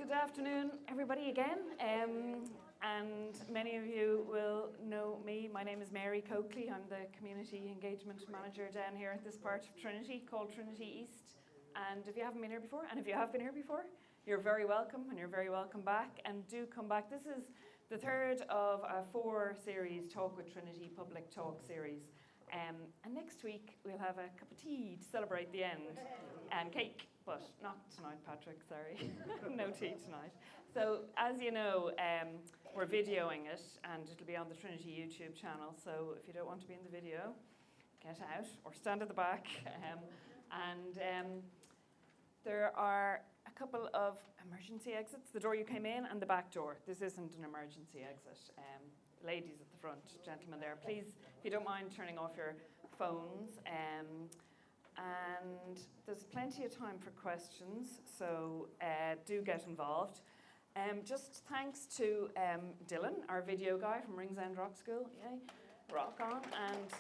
Good afternoon, everybody, again. And many of you will know me. My name is Mary Coakley. I'm the Community Engagement Manager down here at this part of Trinity called Trinity East. And if you haven't been here before, and if you have been here before, you're very welcome, and you're very welcome back. And do come back. This is the third of a 4-series Talk with Trinity public talk series. And next week we'll have a cup of tea to celebrate the end, and cake, but not tonight, Patrick, sorry. No tea tonight. So as you know, we're videoing it, and it'll be on the Trinity YouTube channel, so if you don't want to be in the video, get out or stand at the back. There are a couple of emergency exits, the door you came in and the back door. This isn't an emergency exit. Ladies at the front, gentlemen there, please, if you don't mind turning off your phones. And there's plenty of time for questions, so do get involved. Just thanks to Dylan, our video guy from Ringsend Rock School, yay, rock on, and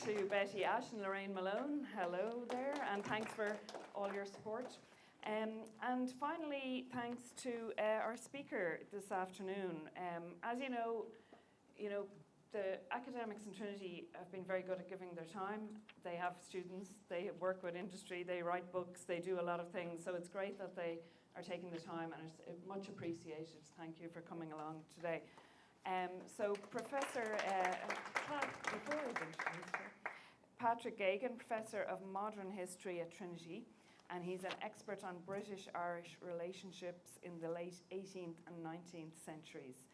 to Betty Ash and Lorraine Malone, hello there, and thanks for all your support. And finally, thanks to our speaker this afternoon. As you know, the academics in Trinity have been very good at giving their time. They have students, they work with industry, they write books, they do a lot of things. So it's great that they are taking the time, and it's much appreciated. Thank you for coming along today. So Professor, before I introduce her, Patrick Geoghegan, Professor of Modern History at Trinity, and he's an expert on British-Irish relationships in the late 18th and 19th centuries.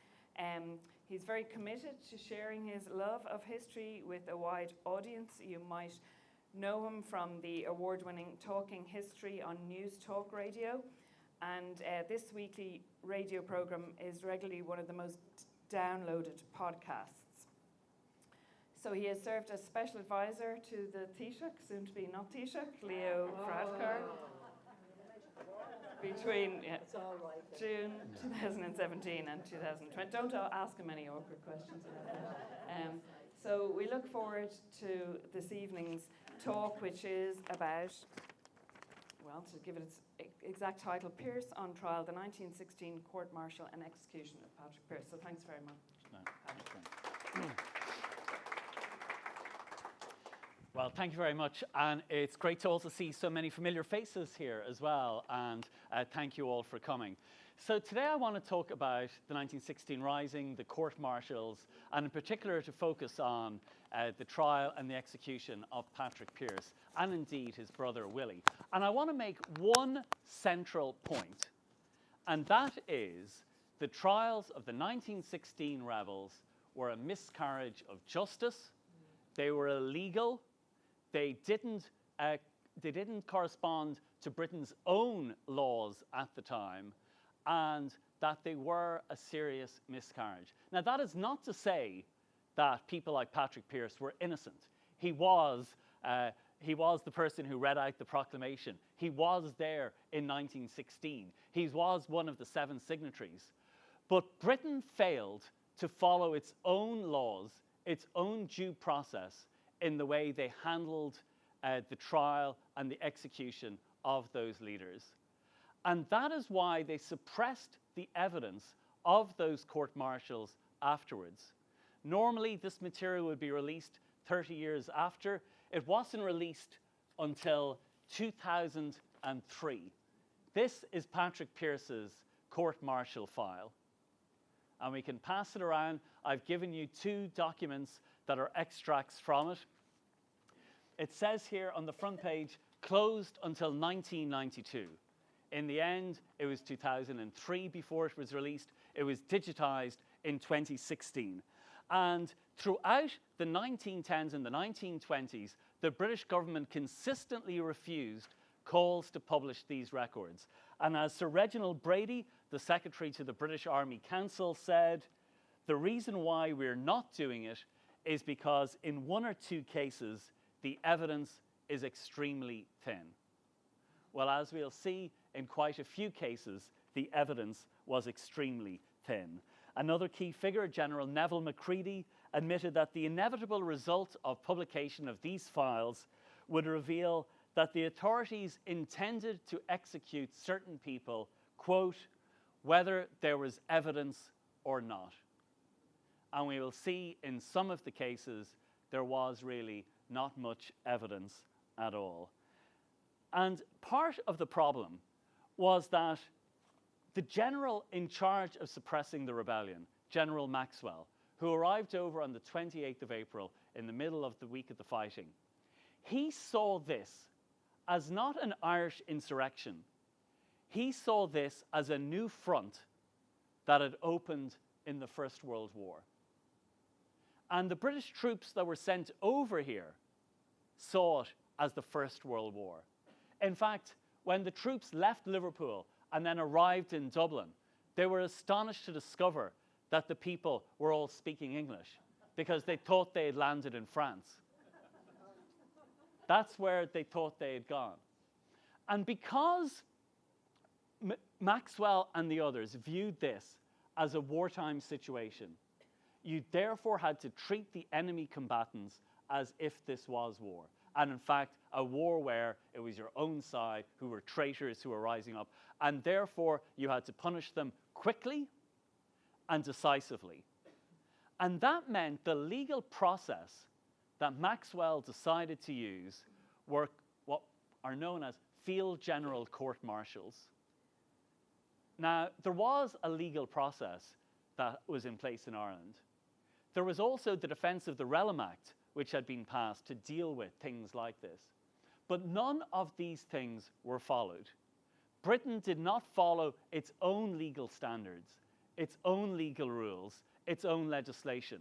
He's very committed to sharing his love of history with a wide audience. You might know him from the award-winning Talking History on News Talk Radio, and this weekly radio program is regularly one of the most downloaded podcasts. So he has served as special advisor to the Taoiseach, soon to be not Taoiseach, Leo Varadkar, between June 2017 and 2020. Don't ask him any awkward questions about that. So we look forward to this evening's talk, which is about, well, to give it its exact title, Pearse on Trial, the 1916 Court-Martial and Execution of Patrick Pearse. So thanks very much. Well, thank you very much, and it's great to also see so many familiar faces here as well, and thank you all for coming. So today I want to talk about the 1916 Rising, the court-martials, and in particular to focus on the trial and the execution of Patrick Pearse, and indeed his brother Willie. And I want to make one central point, and that is the trials of the 1916 rebels were a miscarriage of justice, they were illegal, they didn't correspond to Britain's own laws at the time, and that they were a serious miscarriage. Now, that is not to say that people like Patrick Pearse were innocent. He was the person who read out the proclamation. He was there in 1916. He was one of the 7 signatories. But Britain failed to follow its own laws, its own due process, in the way they handled the trial and the execution of those leaders. And that is why they suppressed the evidence of those court-martials afterwards. Normally, this material would be released 30 years after. It wasn't released until 2003. This is Patrick Pearse's court-martial file. And we can pass it around. I've given you 2 documents that are extracts from it. It says here on the front page, closed until 1992. In the end, it was 2003 before it was released. It was digitized in 2016. And throughout the 1910s and the 1920s, the British government consistently refused calls to publish these records. And as Sir Reginald Brady, the secretary to the British Army Council, said, the reason why we're not doing it is because in 1 or 2 cases, the evidence is extremely thin. Well, as we'll see, in quite a few cases, the evidence was extremely thin. Another key figure, General Neville Macready, admitted that the inevitable result of publication of these files would reveal that the authorities intended to execute certain people quote, whether there was evidence or not. And we will see in some of the cases there was really not much evidence at all. And part of the problem was that the general in charge of suppressing the rebellion, General Maxwell, who arrived over on the 28th of April in the middle of the week of the fighting, he saw this as not an Irish insurrection. He saw this as a new front that had opened in the First World War. And the British troops that were sent over here saw it as the First World War. In fact, when the troops left Liverpool and then arrived in Dublin, they were astonished to discover that the people were all speaking English because they thought they had landed in France. That's where they thought they had gone. And because Maxwell and the others viewed this as a wartime situation, you therefore had to treat the enemy combatants as if this was war. And in fact, a war where it was your own side who were traitors who were rising up. And therefore, you had to punish them quickly and decisively. And that meant the legal process that Maxwell decided to use were what are known as field general court-martials. Now, there was a legal process that was in place in Ireland. There was also the Defence of the Realm Act, which had been passed to deal with things like this. But none of these things were followed. Britain did not follow its own legal standards, its own legal rules, its own legislation.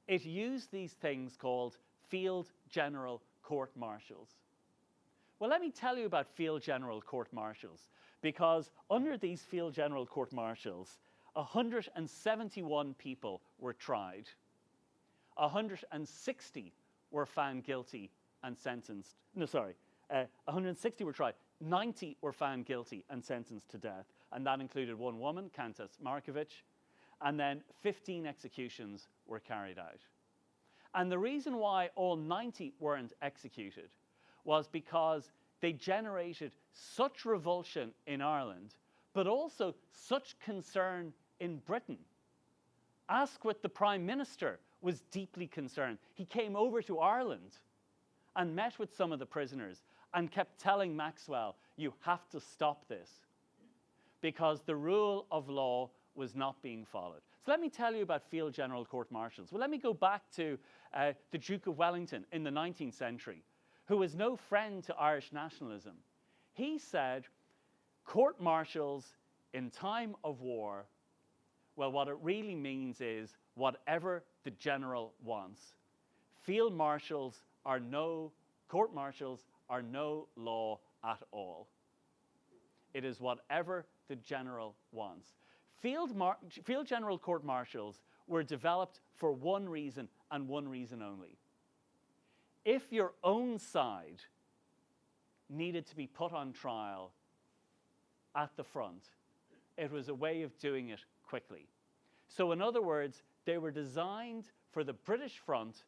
It used these things called field general court-martials. Well, let me tell you about field general court-martials, because under these field general court-martials, 171 people were tried. 160 were found guilty and sentenced. 160 were tried. 90 were found guilty and sentenced to death. And that included one woman, Countess Markievicz. And then 15 executions were carried out. And the reason why all 90 weren't executed was because they generated such revulsion in Ireland, but also such concern in Britain. Asquith, the Prime Minister, was deeply concerned. He came over to Ireland and met with some of the prisoners and kept telling Maxwell, you have to stop this, because the rule of law was not being followed. So let me tell you about field general court-martials. Well, let me go back to the Duke of Wellington in the 19th century, who was no friend to Irish nationalism. He said, court-martials in time of war, well, what it really means is whatever the general wants. Court-martials are no law at all. It is whatever the general wants. Field general court-martials were developed for one reason and one reason only. If your own side needed to be put on trial at the front, it was a way of doing it quickly. So in other words, they were designed for the British front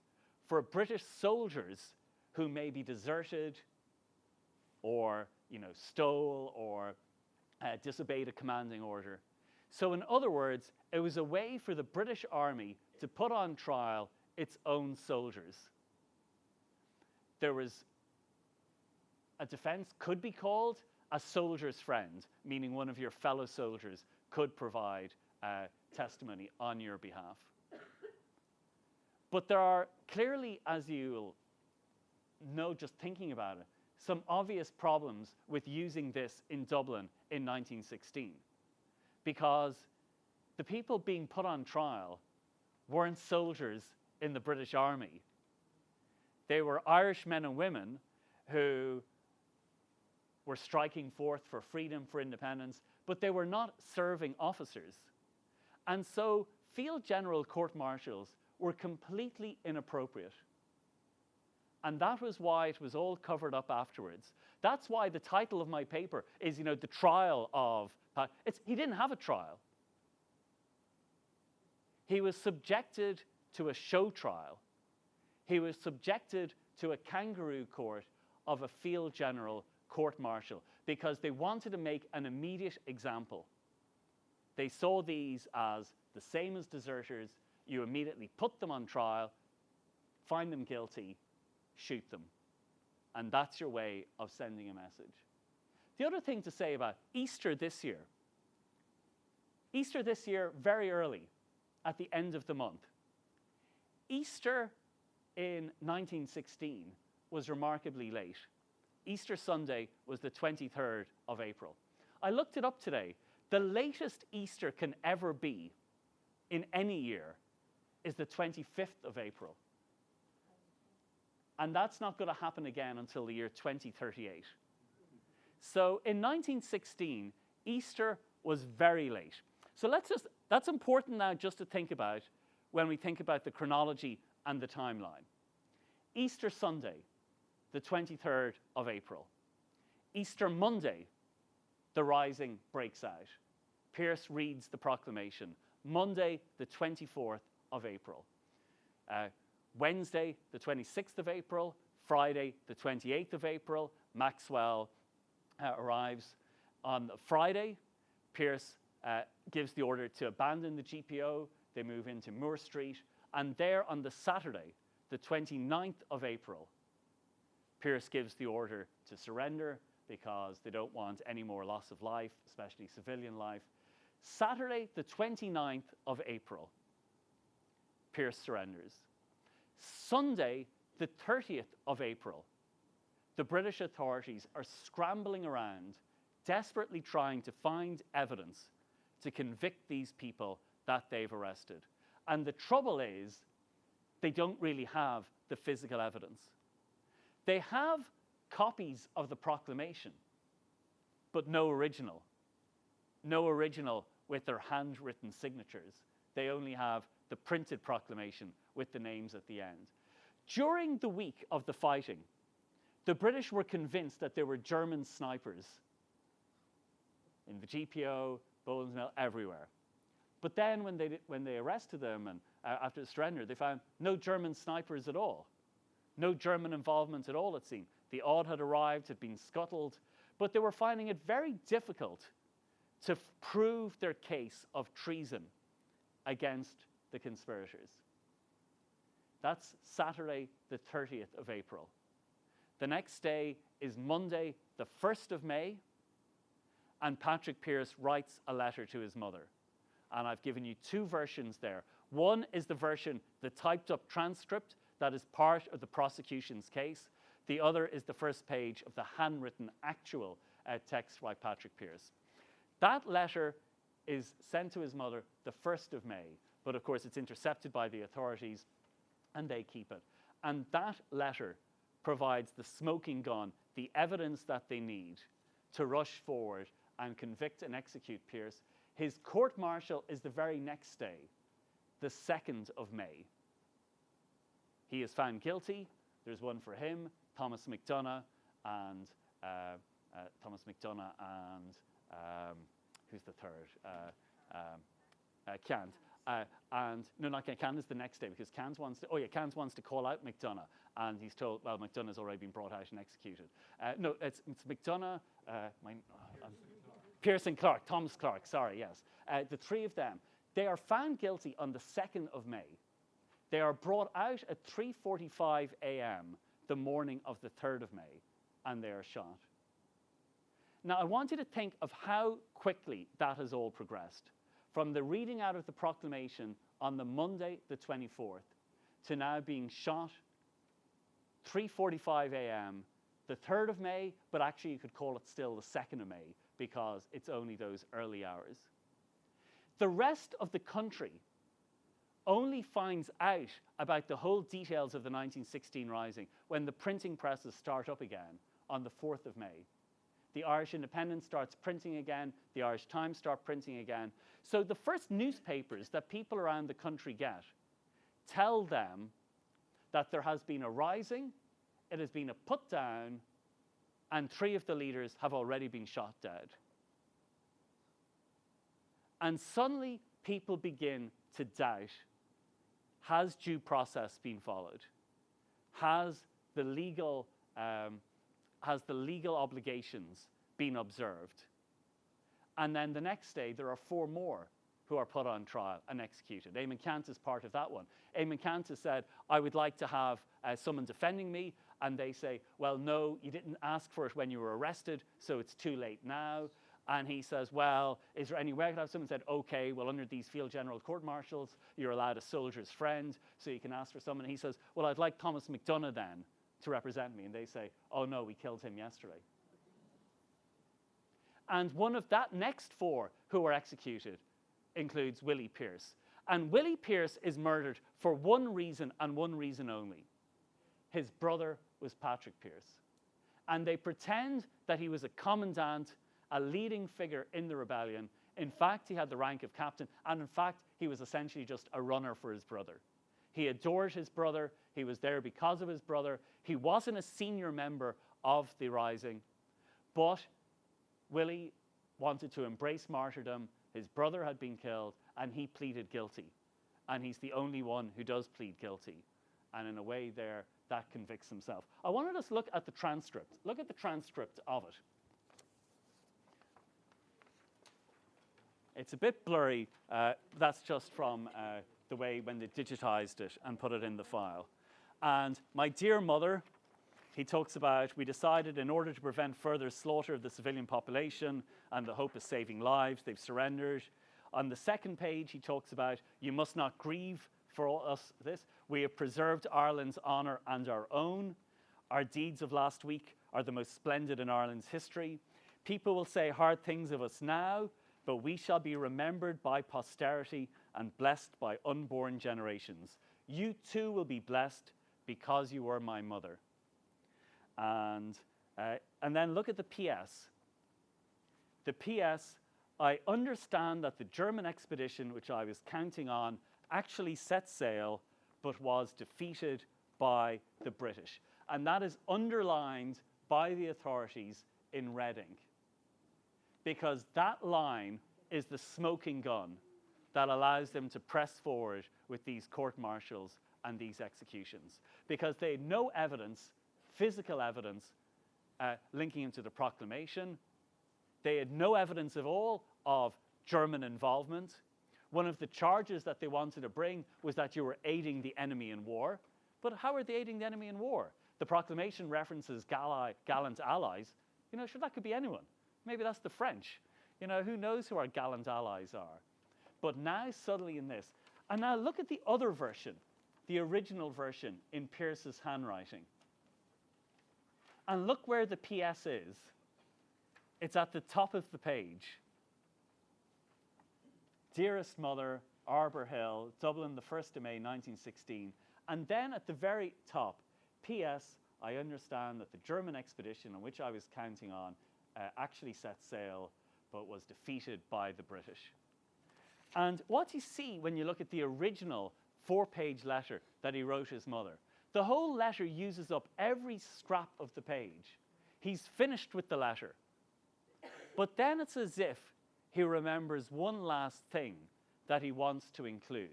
for British soldiers who maybe deserted or stole or disobeyed a commanding order. So in other words, it was a way for the British Army to put on trial its own soldiers. There was a defense could be called a soldier's friend, meaning one of your fellow soldiers could provide testimony on your behalf. But there are clearly, as you'll know just thinking about it, some obvious problems with using this in Dublin in 1916, because the people being put on trial weren't soldiers in the British Army. They were Irish men and women who were striking forth for freedom, for independence, but they were not serving officers. And so field general court-martials were completely inappropriate. And that was why it was all covered up afterwards. That's why the title of my paper is, the trial of... he didn't have a trial. He was subjected to a show trial. He was subjected to a kangaroo court of a field general court-martial, because they wanted to make an immediate example. They saw these as the same as deserters. You immediately put them on trial, find them guilty, shoot them. And that's your way of sending a message. The other thing to say about Easter this year, very early, at the end of the month. Easter in 1916 was remarkably late. Easter Sunday was the 23rd of April. I looked it up today. The latest Easter can ever be in any year is the 25th of April. And that's not going to happen again until the year 2038. So in 1916, Easter was very late. So that's important now just to think about when we think about the chronology and the timeline. Easter Sunday, the 23rd of April. Easter Monday, the rising breaks out. Pearse reads the proclamation. Monday, the 24th of April. Wednesday, the 26th of April. Friday, the 28th of April. Maxwell arrives. On Friday, Pearse gives the order to abandon the GPO. They move into Moore Street. And there on the Saturday, the 29th of April, Pearse gives the order to surrender because they don't want any more loss of life, especially civilian life. Saturday, the 29th of April, Pearse surrenders. Sunday, the 30th of April, the British authorities are scrambling around, desperately trying to find evidence to convict these people that they've arrested. And the trouble is, they don't really have the physical evidence. They have copies of the proclamation, but no original. No original with their handwritten signatures. They only have the printed proclamation with the names at the end. During the week of the fighting, the British were convinced that there were German snipers in the GPO, Boland's Mill, everywhere. But then when they arrested them and after the surrender, they found no German snipers at all. No German involvement at all, it seemed. The odd had arrived, had been scuttled, but they were finding it very difficult to prove their case of treason against the conspirators. That's Saturday, the 30th of April. The next day is Monday, the 1st of May, and Patrick Pearse writes a letter to his mother. And I've given you two versions there. One is the version, the typed up transcript that is part of the prosecution's case. The other is the first page of the handwritten actual text by Patrick Pearse. That letter is sent to his mother the 1st of May, but of course it's intercepted by the authorities and they keep it. And that letter provides the smoking gun, the evidence that they need to rush forward and convict and execute Pearse. His court-martial is the very next day, the 2nd of May. He is found guilty. There's one for him, Thomas McDonough, and who's the third? Cant. Cant is the next day because Cant wants to call out McDonough, and he's told, well, McDonough's already been brought out and executed. It's McDonough, Pearse and Clark, Thomas Clark, sorry, yes. The three of them, they are found guilty on the 2nd of May. They are brought out at 3:45 a.m. the morning of the 3rd of May, and they are shot. Now, I want you to think of how quickly that has all progressed. From the reading out of the proclamation on the Monday, the 24th, to now being shot 3:45 a.m., the 3rd of May, but actually you could call it still the 2nd of May because it's only those early hours. The rest of the country only finds out about the whole details of the 1916 Rising when the printing presses start up again on the 4th of May. The Irish Independent starts printing again, the Irish Times start printing again. So the first newspapers that people around the country get tell them that there has been a rising, it has been a put down, and 3 of the leaders have already been shot dead. And suddenly people begin to doubt, has due process been followed? Has the legal obligations been observed. And then the next day, there are 4 more who are put on trial and executed. Eamon Cant is part of that one. Eamon Cant has said, I would like to have someone defending me. And they say, well, no, you didn't ask for it when you were arrested, so it's too late now. And he says, well, is there any way I could have someone said, okay, well, under these field general court-martials, you're allowed a soldier's friend, so you can ask for someone. And he says, well, I'd like Thomas McDonough then to represent me. And they say, oh, no, we killed him yesterday. And one of that next 4 who were executed includes Willie Pearse. And Willie Pearse is murdered for one reason and one reason only. His brother was Patrick Pearse. And they pretend that he was a commandant, a leading figure in the rebellion. In fact, he had the rank of captain. And in fact, he was essentially just a runner for his brother. He adored his brother. He was there because of his brother. He wasn't a senior member of the rising. But Willie wanted to embrace martyrdom. His brother had been killed, and he pleaded guilty. And he's the only one who does plead guilty. And in a way there, that convicts himself. I wanted us to look at the transcript. Look at the transcript of it. It's a bit blurry. That's just from the way when they digitized it and put it in the file. And my dear mother, he talks about, we decided in order to prevent further slaughter of the civilian population and the hope of saving lives, they've surrendered. On the second page, he talks about, you must not grieve for us this. We have preserved Ireland's honour and our own. Our deeds of last week are the most splendid in Ireland's history. People will say hard things of us now, but we shall be remembered by posterity and blessed by unborn generations. You too will be blessed because you were my mother. And then look at the PS. The PS, I understand that the German expedition, which I was counting on, actually set sail, but was defeated by the British. And that is underlined by the authorities in red ink. Because that line is the smoking gun that allows them to press forward with these court-martials and these executions. Because they had no evidence, physical evidence, linking him to the proclamation. They had no evidence at all of German involvement. One of the charges that they wanted to bring was that you were aiding the enemy in war. But how are they aiding the enemy in war? The proclamation references gallant allies. You know, sure, that could be anyone. Maybe that's the French. You know, who knows who our gallant allies are? But now, suddenly in this, and now look at the other version, the original version in Pearse's handwriting. And look where the PS is. It's at the top of the page. Dearest Mother, Arbor Hill, Dublin, the 1st of May, 1916. And then at the very top, P.S. I understand that the German expedition on which I was counting on actually set sail, but was defeated by the British. And what you see when you look at the original 4-page letter that he wrote his mother, the whole letter uses up every scrap of the page. He's finished with the letter. But then it's as if he remembers one last thing that he wants to include.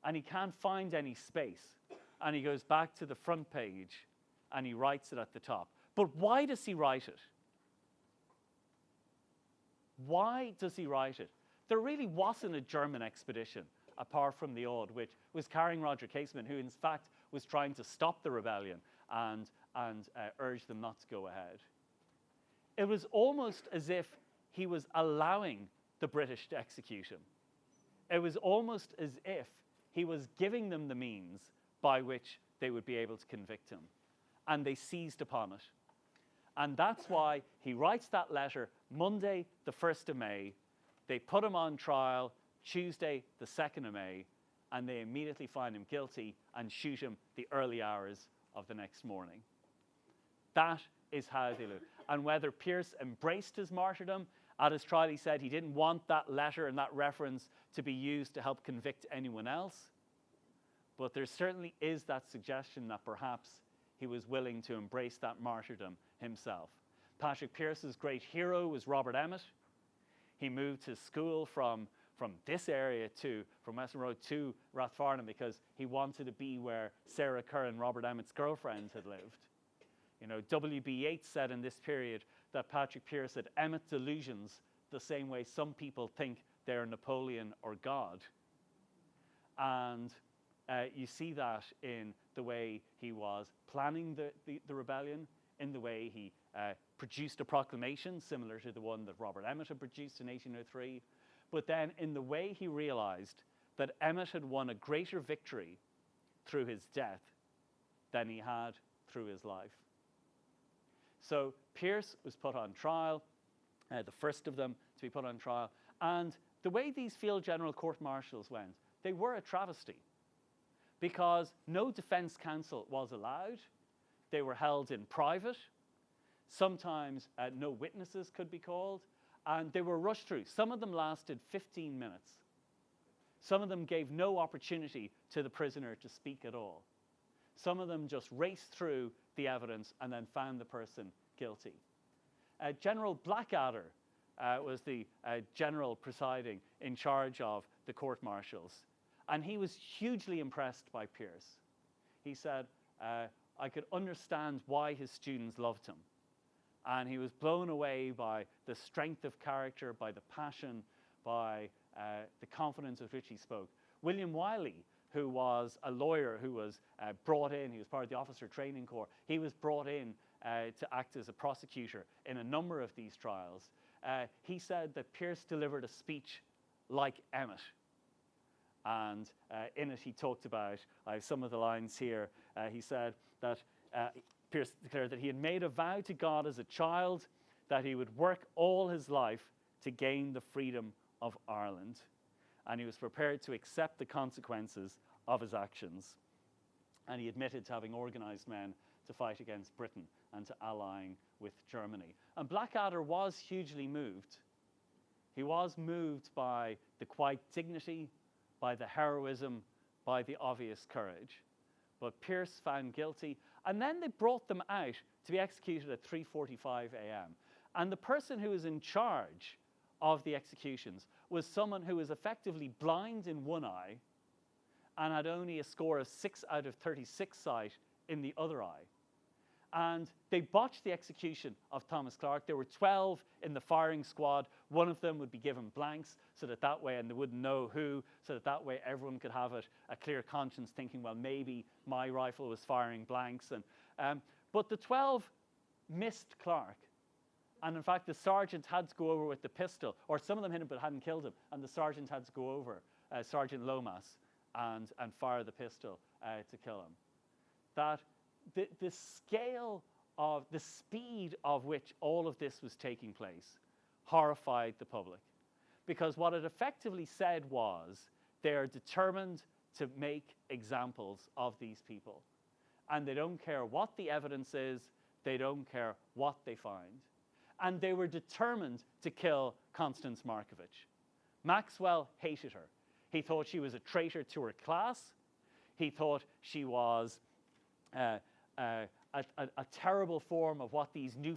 And he can't find any space. And he goes back to the front page and he writes it at the top. But why does he write it? Why does he write it? There really wasn't a German expedition, apart from the odd, which was carrying Roger Casement, who in fact was trying to stop the rebellion and urge them not to go ahead. It was almost as if he was allowing the British to execute him. It was almost as if he was giving them the means by which they would be able to convict him. And they seized upon it. And that's why he writes that letter Monday, the 1st of May. They put him on trial Tuesday, the 2nd of May, and they immediately find him guilty and shoot him the early hours of the next morning. That is how they look. And whether Pearse embraced his martyrdom, at his trial he said he didn't want that letter and that reference to be used to help convict anyone else. But there certainly is that suggestion that perhaps he was willing to embrace that martyrdom himself. Patrick Pearse's great hero was Robert Emmet. He moved his school from this area from Western Road to Rathfarnham because he wanted to be where Sarah Curran, Robert Emmet's girlfriend, had lived. You know, W.B. Yeats said in this period that Patrick Pearse had Emmet delusions the same way some people think they're Napoleon or God. And you see that in the way he was planning the rebellion, in the way he produced a proclamation similar to the one that Robert Emmet had produced in 1803, but then in the way he realized that Emmet had won a greater victory through his death than he had through his life. So Pearse was put on trial, the first of them to be put on trial, and the way these field general court-martials went, they were a travesty, because no defense counsel was allowed. They were held in private. Sometimes no witnesses could be called, and they were rushed through. Some of them lasted 15 minutes. Some of them gave no opportunity to the prisoner to speak at all. Some of them just raced through the evidence and then found the person guilty. General Blackadder was the general presiding in charge of the court-martials, and he was hugely impressed by Pearse. He said, I could understand why his students loved him. And he was blown away by the strength of character, by the passion, by the confidence with which he spoke. William Wiley, who was a lawyer who was brought in, he was part of the officer training corps, he was brought in to act as a prosecutor in a number of these trials. He said that Pearse delivered a speech like Emmet. And in it he talked about, I have some of the lines here, he said that Pearse declared that he had made a vow to God as a child that he would work all his life to gain the freedom of Ireland. And he was prepared to accept the consequences of his actions. And he admitted to having organized men to fight against Britain and to allying with Germany. And Blackadder was hugely moved. He was moved by the quiet dignity, by the heroism, by the obvious courage. But Pearse found guilty, and then they brought them out to be executed at 3:45 a.m. And the person who was in charge of the executions was someone who was effectively blind in one eye and had only a score of 6 out of 36 sight in the other eye. And they botched the execution of Thomas Clarke. There were 12 in the firing squad. One of them would be given blanks so that way, and they wouldn't know who, so that way everyone could have a clear conscience thinking, well, maybe my rifle was firing blanks. But the 12 missed Clarke. And in fact, the sergeant had to go over with the pistol, or some of them hit him but hadn't killed him, and the sergeant had to go over, Sergeant Lomas, and fire the pistol to kill him. That the scale of, the speed of which all of this was taking place horrified the public. Because what it effectively said was, they're determined to make examples of these people. And they don't care what the evidence is, they don't care what they find. And they were determined to kill Constance Markievicz. Maxwell hated her. He thought she was a traitor to her class. He thought she was a terrible form of what these new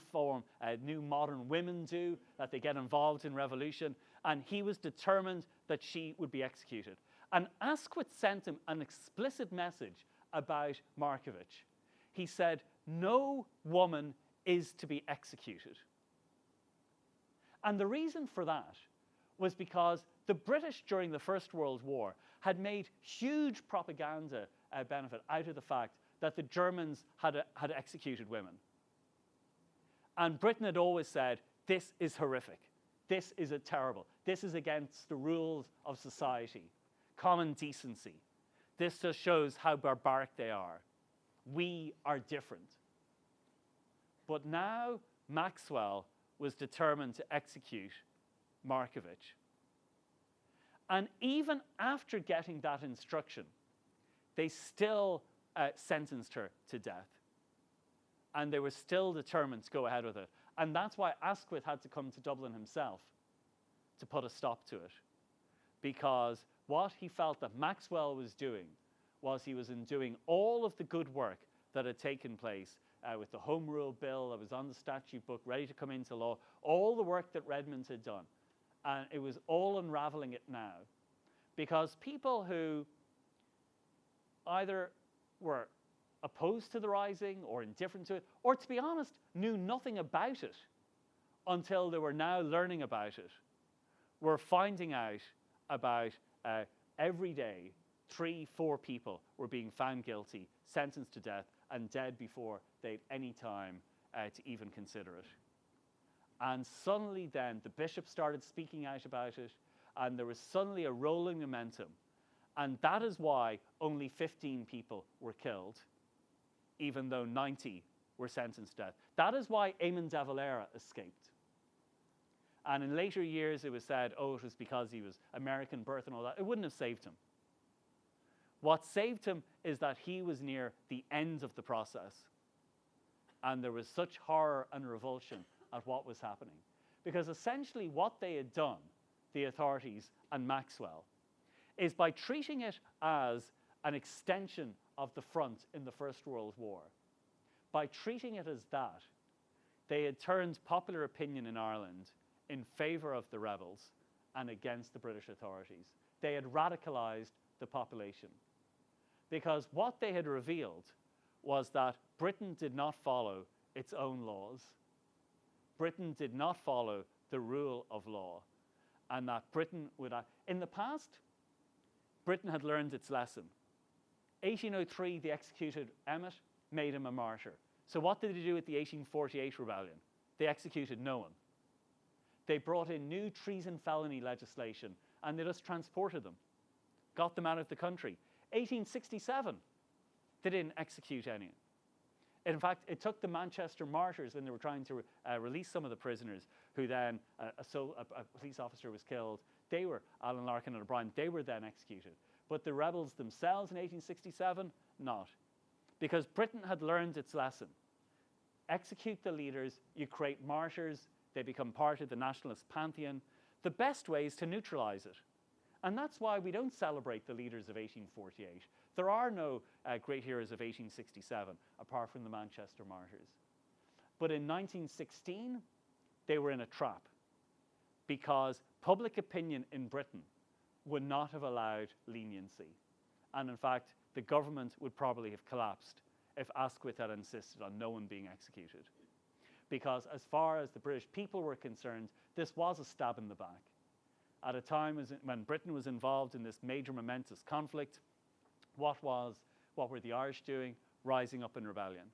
modern women do, that they get involved in revolution. And he was determined that she would be executed. And Asquith sent him an explicit message about Markievicz. He said, no woman is to be executed. And the reason for that was because the British during the First World War had made huge propaganda benefit out of the fact that the Germans had executed women. And Britain had always said, this is horrific. This is terrible. This is against the rules of society, common decency. This just shows how barbaric they are. We are different. But now Maxwell was determined to execute Markievicz. And even after getting that instruction, they still sentenced her to death. And they were still determined to go ahead with it. And that's why Asquith had to come to Dublin himself to put a stop to it. Because what he felt that Maxwell was doing was he was undoing all of the good work that had taken place with the Home Rule Bill that was on the statute book, ready to come into law, all the work that Redmond had done. And it was all unraveling it now. Because people who either were opposed to the Rising or indifferent to it, or to be honest, knew nothing about it, until they were now learning about it, were finding out about every day 3-4 people were being found guilty, sentenced to death, and dead before they'd any time to even consider it. And suddenly then the bishops started speaking out about it, and there was suddenly a rolling momentum. And that is why only 15 people were killed, even though 90 were sentenced to death. That is why Eamon de Valera escaped. And in later years it was said, oh, it was because he was American birth and all that. It wouldn't have saved him. What saved him is that he was near the end of the process. And there was such horror and revulsion at what was happening. Because essentially what they had done, the authorities and Maxwell, is by treating it as an extension of the front in the First World War, by treating it as that, they had turned popular opinion in Ireland in favour of the rebels and against the British authorities. They had radicalised the population. Because what they had revealed was that Britain did not follow its own laws. Britain did not follow the rule of law. And that Britain would... In the past, Britain had learned its lesson. 1803, they executed Emmet, made him a martyr. So what did they do with the 1848 rebellion? They executed no one. They brought in new treason felony legislation, and they just transported them, got them out of the country. 1867, they didn't execute any. In fact, it took the Manchester martyrs when they were trying to release some of the prisoners, who then, a police officer was killed. They were, Alan Larkin and O'Brien, they were then executed. But the rebels themselves in 1867, not. Because Britain had learned its lesson. Execute the leaders, you create martyrs, they become part of the nationalist pantheon. The best way is to neutralise it. And that's why we don't celebrate the leaders of 1848. There are no great heroes of 1867, apart from the Manchester martyrs. But in 1916, they were in a trap, because public opinion in Britain would not have allowed leniency. And in fact, the government would probably have collapsed if Asquith had insisted on no one being executed. Because as far as the British people were concerned, this was a stab in the back. At a time when Britain was involved in this major momentous conflict, what were the Irish doing? Rising up in rebellion.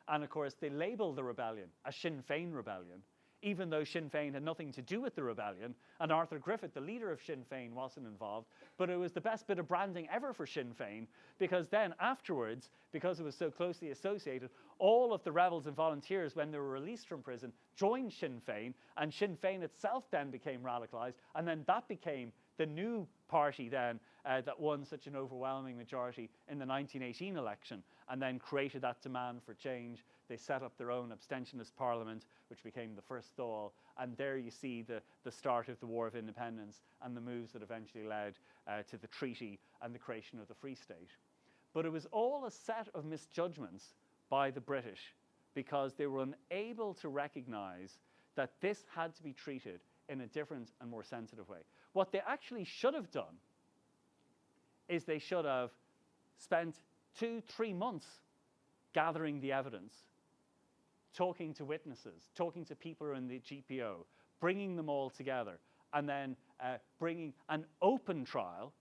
And of course, they labelled the rebellion a Sinn Féin rebellion, even though Sinn Féin had nothing to do with the rebellion, and Arthur Griffith, the leader of Sinn Féin, wasn't involved. But it was the best bit of branding ever for Sinn Féin, because then afterwards, because it was so closely associated, all of the rebels and volunteers, when they were released from prison, joined Sinn Féin, and Sinn Féin itself then became radicalised, and then that became the new party then that won such an overwhelming majority in the 1918 election, and then created that demand for change. They set up their own abstentionist parliament, which became the first Dáil, and there you see the start of the War of Independence and the moves that eventually led to the treaty and the creation of the Free State. But it was all a set of misjudgments by the British, because they were unable to recognise that this had to be treated in a different and more sensitive way. What they actually should have done is they should have spent 2-3 months gathering the evidence, talking to witnesses, talking to people who are in the GPO, bringing them all together, and then bringing an open trial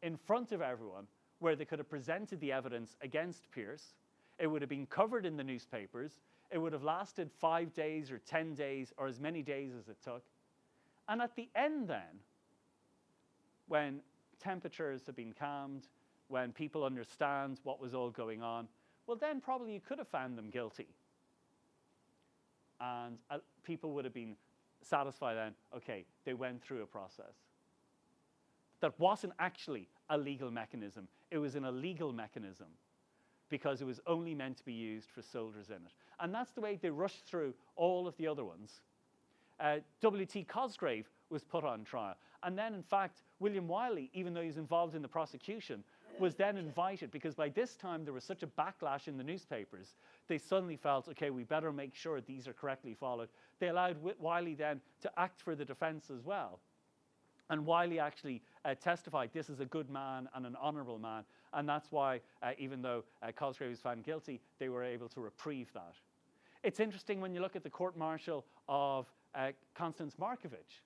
in front of everyone where they could have presented the evidence against Pearse. It would have been covered in the newspapers. It would have lasted 5 days or 10 days or as many days as it took. And at the end then, when temperatures have been calmed, when people understand what was all going on, well then probably you could have found them guilty. And people would have been satisfied then, okay, they went through a process. That wasn't actually a legal mechanism. It was an illegal mechanism, because it was only meant to be used for soldiers in it. And that's the way they rushed through all of the other ones. W.T. Cosgrave was put on trial. And then, in fact, William Wiley, even though he was involved in the prosecution, was then invited, because by this time there was such a backlash in the newspapers, they suddenly felt, okay, we better make sure these are correctly followed. They allowed Wiley then to act for the defence as well. And Wiley actually testified, this is a good man and an honourable man. And that's why, even though Cosgrave was found guilty, they were able to reprieve that. It's interesting when you look at the court-martial of Constance Markovich.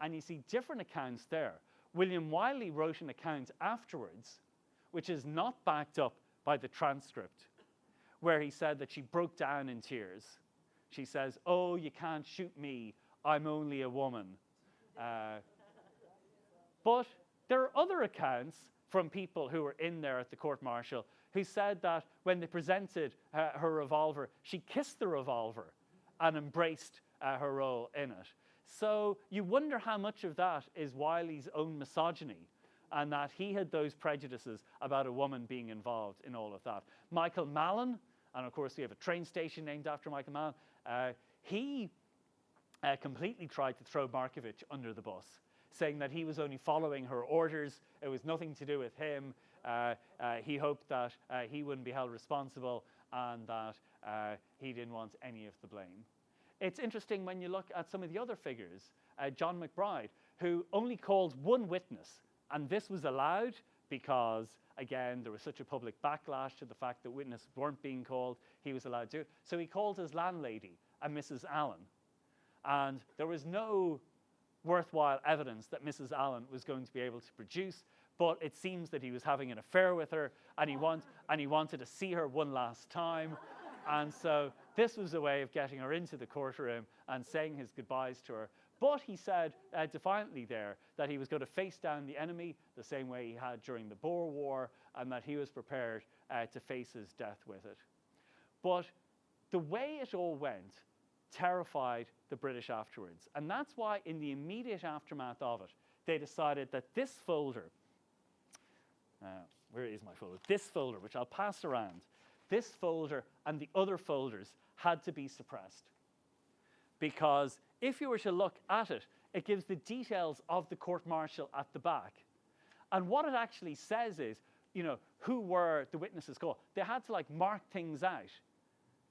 And you see different accounts there. William Wiley wrote an account afterwards, which is not backed up by the transcript, where he said that she broke down in tears. She says, "Oh, you can't shoot me. I'm only a woman." But there are other accounts from people who were in there at the court-martial who said that when they presented her revolver, she kissed the revolver and embraced her role in it. So you wonder how much of that is Wiley's own misogyny, and that he had those prejudices about a woman being involved in all of that. Michael Mallon, and of course we have a train station named after Michael Mallon, he completely tried to throw Markovich under the bus, saying that he was only following her orders, it was nothing to do with him, he hoped that he wouldn't be held responsible, and that he didn't want any of the blame. It's interesting when you look at some of the other figures, John McBride, who only called one witness, and this was allowed because, again, there was such a public backlash to the fact that witnesses weren't being called. He was allowed to do it. So he called his landlady, a Mrs. Allen. And there was no worthwhile evidence that Mrs. Allen was going to be able to produce, but it seems that he was having an affair with her, and he wanted to see her one last time. And so this was a way of getting her into the courtroom and saying his goodbyes to her. But he said defiantly there that he was going to face down the enemy the same way he had during the Boer War, and that he was prepared to face his death with it. But the way it all went terrified the British afterwards. And that's why in the immediate aftermath of it, they decided that this folder, where is my folder? This folder, which I'll pass around, this folder and the other folders had to be suppressed. Because if you were to look at it, it gives the details of the court-martial at the back. And what it actually says is, you know, who were the witnesses called. They had to like mark things out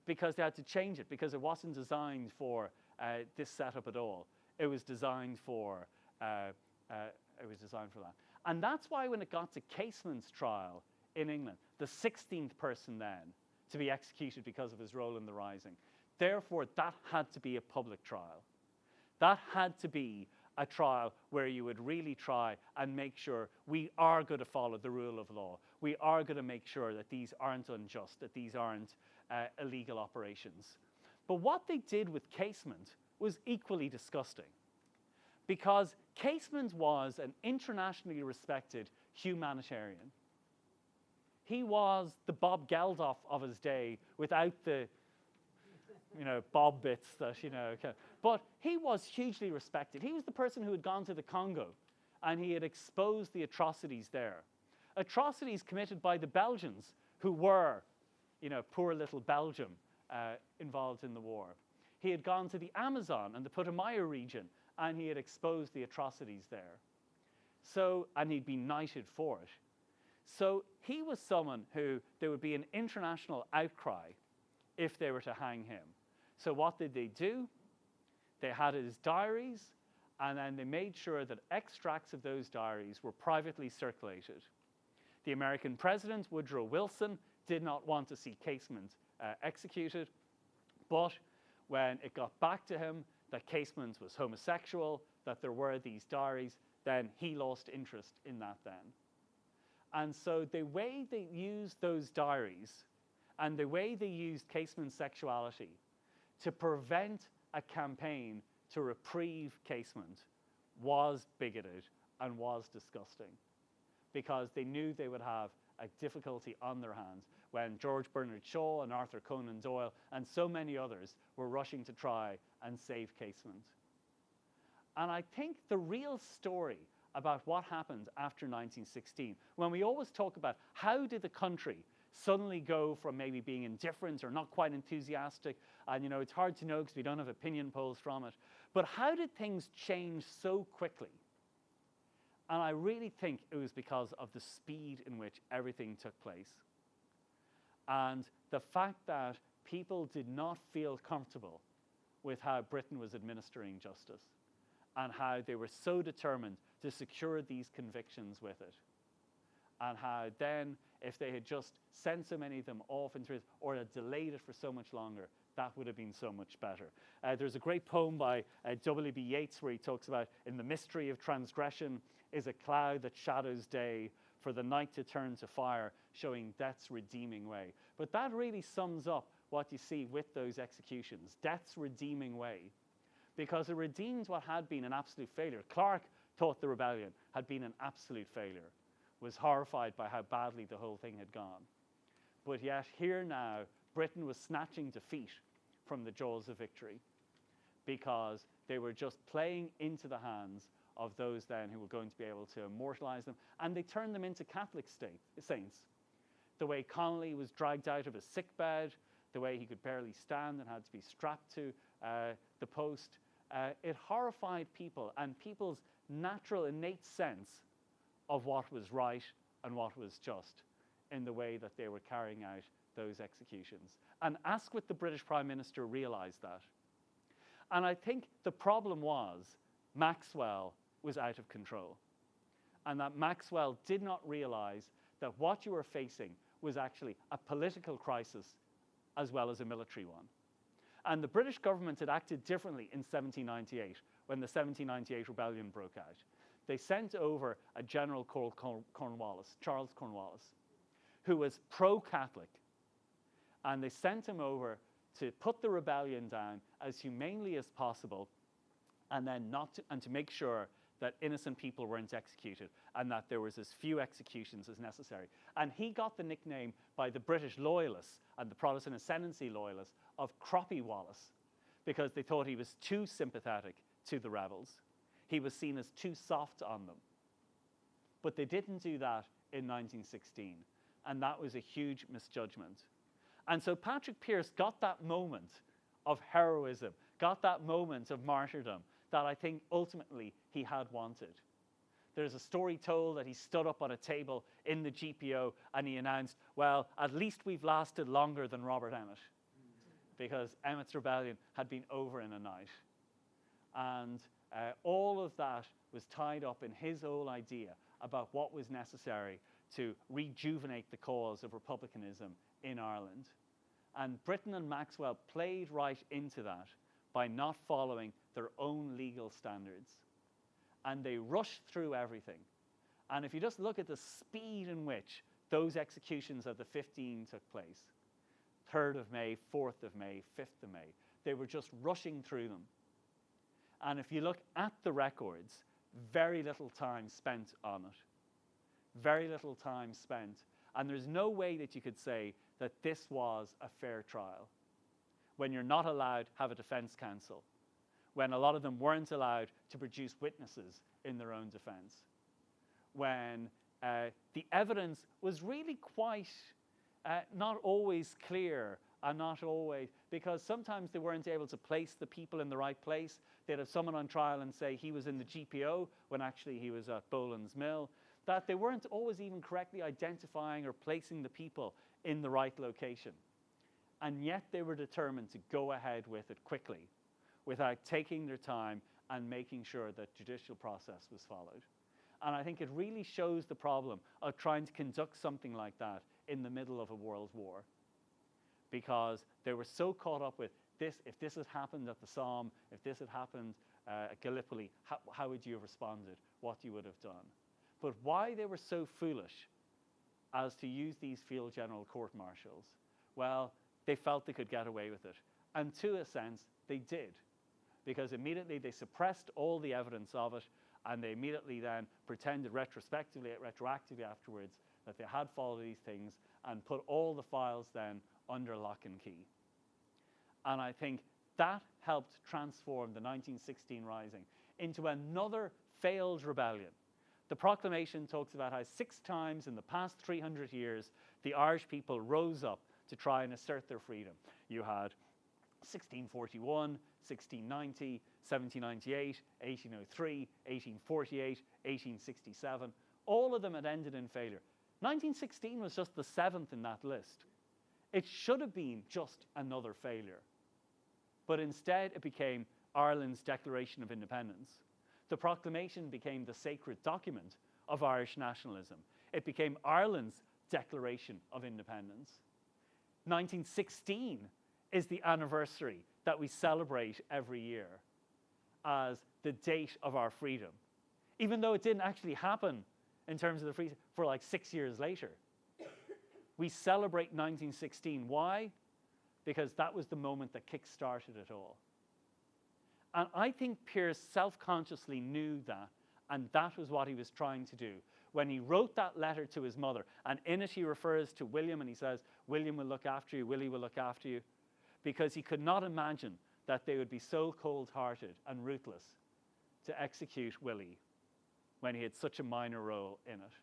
because they had to change it, because it wasn't designed for this setup at all. It was designed for that. And that's why when it got to Casement's trial in England, the 16th person then to be executed because of his role in the Rising, therefore that had to be a public trial. That had to be a trial where you would really try and make sure we are going to follow the rule of law. We are going to make sure that these aren't unjust, that these aren't illegal operations. But what they did with Casement was equally disgusting, because Casement was an internationally respected humanitarian. He was the Bob Geldof of his day without the Bob bits that, but he was hugely respected. He was the person who had gone to the Congo and he had exposed the atrocities there. Atrocities committed by the Belgians, who were, poor little Belgium involved in the war. He had gone to the Amazon and the Putumayo region and he had exposed the atrocities there. So, and he'd been knighted for it. So he was someone who there would be an international outcry if they were to hang him. So what did they do? They had his diaries, and then they made sure that extracts of those diaries were privately circulated. The American president, Woodrow Wilson, did not want to see Casement executed, but when it got back to him that Casement was homosexual, that there were these diaries, then he lost interest in that then. And so the way they used those diaries and the way they used Casement's sexuality to prevent a campaign to reprieve Casement was bigoted and was disgusting, because they knew they would have a difficulty on their hands when George Bernard Shaw and Arthur Conan Doyle and so many others were rushing to try and save Casement. And I think the real story about what happened after 1916, when we always talk about how did the country suddenly go from maybe being indifferent or not quite enthusiastic, and it's hard to know because we don't have opinion polls from it, but how did things change so quickly? And I really think it was because of the speed in which everything took place. And the fact that people did not feel comfortable with how Britain was administering justice, and how they were so determined to secure these convictions with it. And how then, if they had just sent so many of them off into prison or had delayed it for so much longer, that would have been so much better. There's a great poem by W.B. Yeats where he talks about, in the mystery of transgression is a cloud that shadows day, for the night to turn to fire, showing death's redeeming way. But that really sums up what you see with those executions, death's redeeming way, because it redeemed what had been an absolute failure. Clark thought the rebellion had been an absolute failure, was horrified by how badly the whole thing had gone. But yet here now, Britain was snatching defeat from the jaws of victory because they were just playing into the hands of those then who were going to be able to immortalize them, and they turned them into Catholic saints. The way Connolly was dragged out of his sickbed, the way he could barely stand and had to be strapped to the post, it horrified people and people's natural innate sense of what was right and what was just in the way that they were carrying out those executions. And Asquith, the British Prime Minister, realized that. And I think the problem was Maxwell was out of control, and that Maxwell did not realize that what you were facing was actually a political crisis as well as a military one. And the British government had acted differently in 1798 when the 1798 rebellion broke out. They sent over a general called Charles Cornwallis, who was pro-Catholic, and they sent him over to put the rebellion down as humanely as possible, and then to make sure that innocent people weren't executed and that there was as few executions as necessary. And he got the nickname by the British loyalists and the Protestant ascendancy loyalists of Croppy Wallace, because they thought he was too sympathetic to the rebels. He was seen as too soft on them. But they didn't do that in 1916, and that was a huge misjudgment. And so Patrick Pearse got that moment of heroism, got that moment of martyrdom that I think ultimately he had wanted. There's a story told that he stood up on a table in the GPO and he announced, well, at least we've lasted longer than Robert Emmet, because Emmet's rebellion had been over in a night. And all of that was tied up in his whole idea about what was necessary to rejuvenate the cause of republicanism in Ireland. And Britain and Maxwell played right into that by not following their own legal standards. And they rushed through everything. And if you just look at the speed in which those executions of the 15 took place, 3rd of May, 4th of May, 5th of May, they were just rushing through them. And if you look at the records, very little time spent on it. Very little time spent. And there's no way that you could say that this was a fair trial when you're not allowed to have a defense counsel, when a lot of them weren't allowed to produce witnesses in their own defense, when the evidence was really quite not always clear, and not always, because sometimes they weren't able to place the people in the right place. They'd have someone on trial and say he was in the GPO when actually he was at Boland's Mill, that they weren't always even correctly identifying or placing the people in the right location. And yet they were determined to go ahead with it quickly without taking their time and making sure that judicial process was followed. And I think it really shows the problem of trying to conduct something like that in the middle of a world war, because they were so caught up with this. If this had happened at the Somme, if this had happened at Gallipoli, how would you have responded? What you would have done? But why they were so foolish as to use these field general court-martials, well, they felt they could get away with it. And to a sense, they did, because immediately they suppressed all the evidence of it, and they immediately then pretended retroactively afterwards that they had followed these things and put all the files then under lock and key. And I think that helped transform the 1916 Rising into another failed rebellion. The proclamation talks about how 6 times in the past 300 years, the Irish people rose up to try and assert their freedom. You had 1641, 1690, 1798, 1803, 1848, 1867. All of them had ended in failure. 1916 was just the 7th in that list. It should have been just another failure. But instead, it became Ireland's Declaration of Independence. The proclamation became the sacred document of Irish nationalism. It became Ireland's Declaration of Independence. 1916 is the anniversary that we celebrate every year as the date of our freedom, even though it didn't actually happen in terms of the freedom for like 6 years later. We celebrate 1916. Why? Because that was the moment that kick-started it all. And I think Pearse self-consciously knew that, and that was what he was trying to do. When he wrote that letter to his mother, and in it he refers to William, and he says, William will look after you, Willie will look after you, because he could not imagine that they would be so cold-hearted and ruthless to execute Willie when he had such a minor role in it.